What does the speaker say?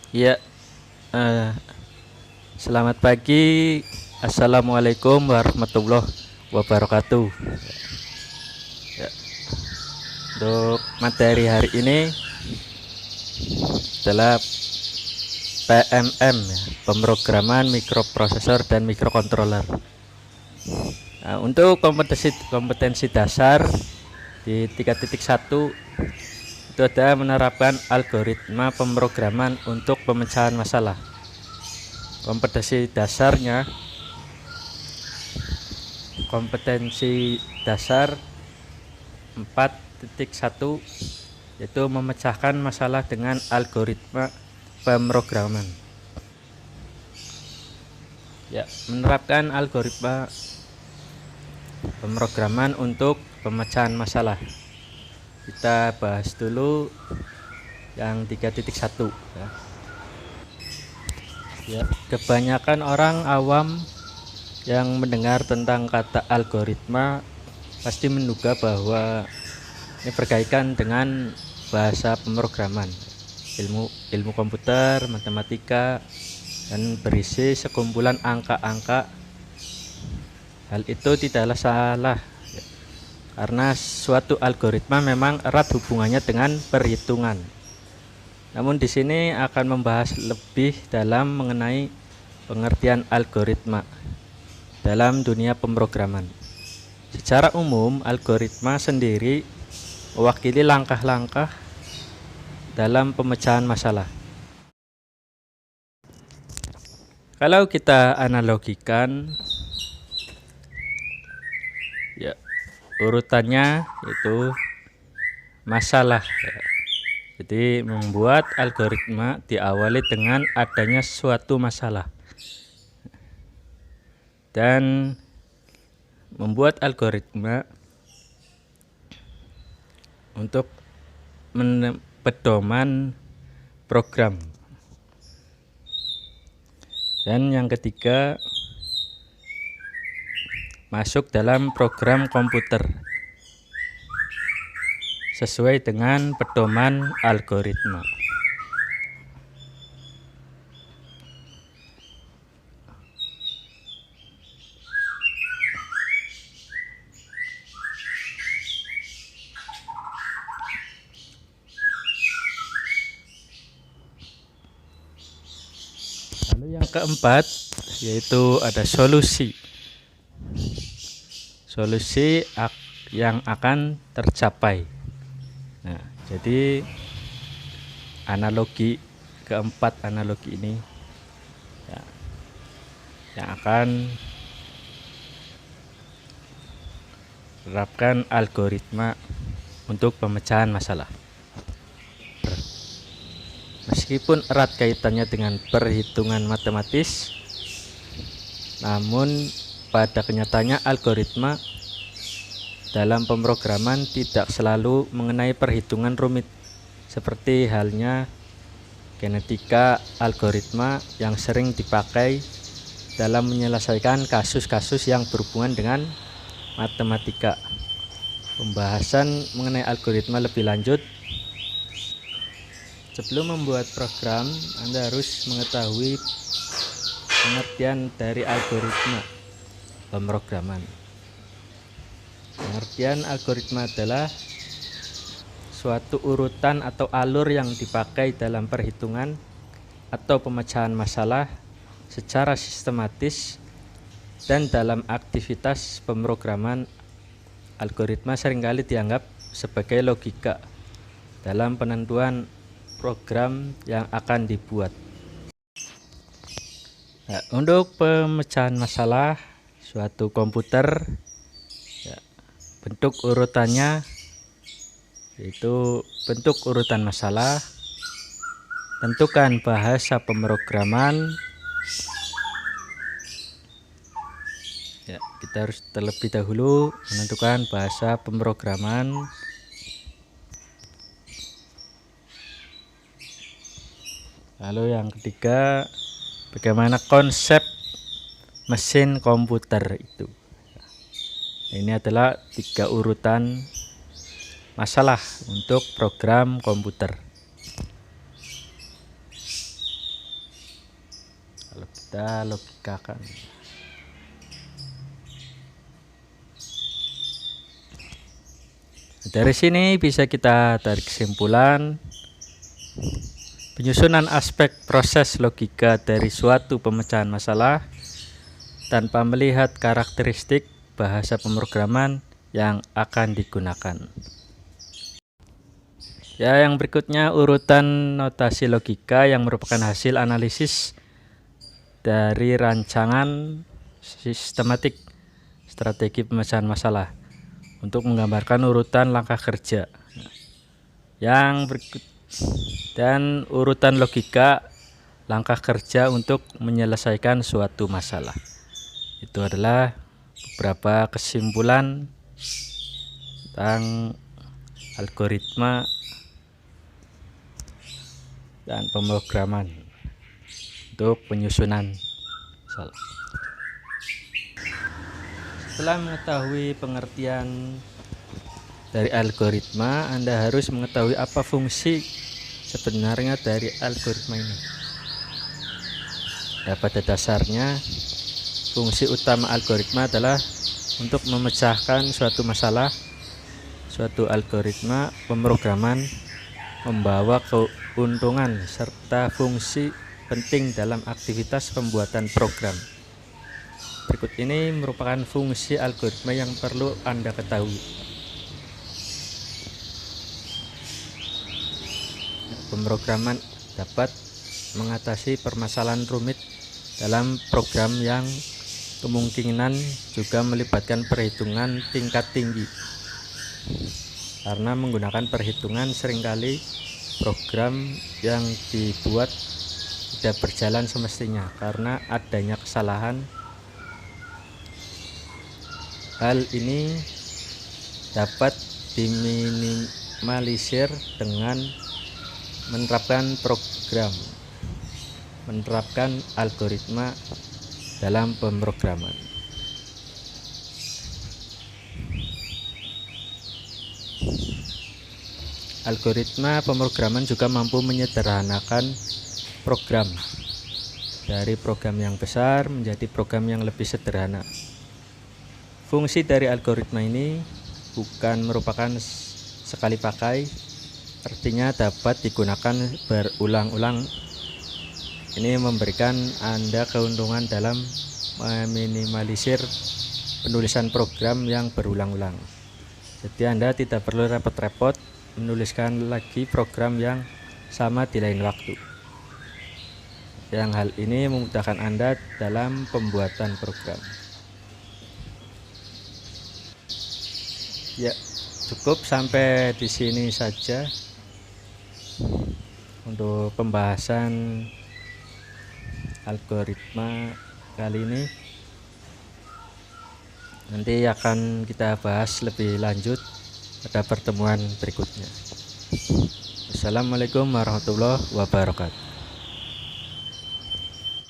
Ya, eh, selamat pagi. Assalamualaikum warahmatullahi wabarakatuh. Ya, untuk materi hari ini adalah PMM, ya, pemrograman mikroprosesor dan mikrokontroler. Nah, untuk kompetensi dasar di 3.1 itu ada menerapkan algoritma pemrograman untuk pemecahan masalah. Kompetensi dasarnya, kompetensi dasar 4.1 yaitu memecahkan masalah dengan algoritma pemrograman. Ya, menerapkan algoritma pemrograman untuk pemecahan masalah. Kita bahas dulu yang 3.1 ya. Ya, kebanyakan orang awam yang mendengar tentang kata algoritma pasti menduga bahwa ini berkaitan dengan bahasa pemrograman, ilmu komputer, matematika, dan berisi sekumpulan angka-angka. Hal itu tidaklah salah, karena suatu algoritma memang erat hubungannya dengan perhitungan. Namun di sini akan membahas lebih dalam mengenai pengertian algoritma dalam dunia pemrograman. Secara umum, algoritma sendiri mewakili langkah-langkah dalam pemecahan masalah. Kalau kita analogikan, ya, urutannya itu masalah. Jadi membuat algoritma diawali dengan adanya suatu masalah, dan membuat algoritma untuk pedoman program. Dan yang ketiga, masuk dalam program komputer sesuai dengan pedoman algoritma. Lalu yang keempat yaitu ada solusi yang akan tercapai. Nah, jadi keempat analogi ini ya, yang akan menerapkan algoritma untuk pemecahan masalah. Meskipun erat kaitannya dengan perhitungan matematis, namun pada kenyataannya algoritma dalam pemrograman tidak selalu mengenai perhitungan rumit, seperti halnya genetika algoritma yang sering dipakai dalam menyelesaikan kasus-kasus yang berhubungan dengan matematika. Pembahasan mengenai algoritma lebih lanjut. Sebelum membuat program, Anda harus mengetahui pengertian dari algoritma pemrograman. Pengertian algoritma adalah suatu urutan atau alur yang dipakai dalam perhitungan atau pemecahan masalah secara sistematis, dan dalam aktivitas pemrograman, algoritma seringkali dianggap sebagai logika dalam penentuan program yang akan dibuat. Nah, untuk pemecahan masalah suatu komputer, ya, bentuk urutannya yaitu bentuk urutan masalah. Tentukan bahasa pemrograman. Ya, kita harus terlebih dahulu menentukan bahasa pemrograman. Lalu yang ketiga, bagaimana konsep mesin komputer itu. Ini adalah 3 urutan masalah untuk program komputer. kita logikakan. Dari sini bisa kita tarik kesimpulan penyusunan aspek proses logika dari suatu pemecahan masalah tanpa melihat karakteristik bahasa pemrograman yang akan digunakan. Ya, yang berikutnya urutan notasi logika yang merupakan hasil analisis dari rancangan sistematik strategi pemecahan masalah untuk menggambarkan urutan langkah kerja. Yang berikut dan urutan logika langkah kerja untuk menyelesaikan suatu masalah. Itu adalah beberapa kesimpulan tentang algoritma dan pemrograman untuk penyusunan masalah. Setelah mengetahui pengertian dari algoritma, Anda harus mengetahui apa fungsi sebenarnya dari algoritma ini. Pada dasarnya, fungsi utama algoritma adalah untuk memecahkan suatu masalah. Suatu algoritma pemrograman membawa keuntungan serta fungsi penting dalam aktivitas pembuatan program. Berikut ini merupakan fungsi algoritma yang perlu Anda ketahui. Pemrograman dapat mengatasi permasalahan rumit dalam program yang kemungkinan juga melibatkan perhitungan tingkat tinggi. Karena menggunakan perhitungan, seringkali program yang dibuat tidak berjalan semestinya karena adanya kesalahan. Hal ini dapat diminimalisir dengan menerapkan algoritma dalam pemrograman. Algoritma pemrograman juga mampu menyederhanakan program dari program yang besar menjadi program yang lebih sederhana. Fungsi dari algoritma ini bukan merupakan sekali pakai, artinya dapat digunakan berulang-ulang. Ini memberikan Anda keuntungan dalam meminimalisir penulisan program yang berulang-ulang. Jadi Anda tidak perlu repot-repot menuliskan lagi program yang sama di lain waktu. Yang hal ini memudahkan Anda dalam pembuatan program. Ya, cukup sampai di sini saja untuk pembahasan algoritma kali ini. Nanti akan kita bahas lebih lanjut pada pertemuan berikutnya. Assalamualaikum warahmatullahi wabarakatuh.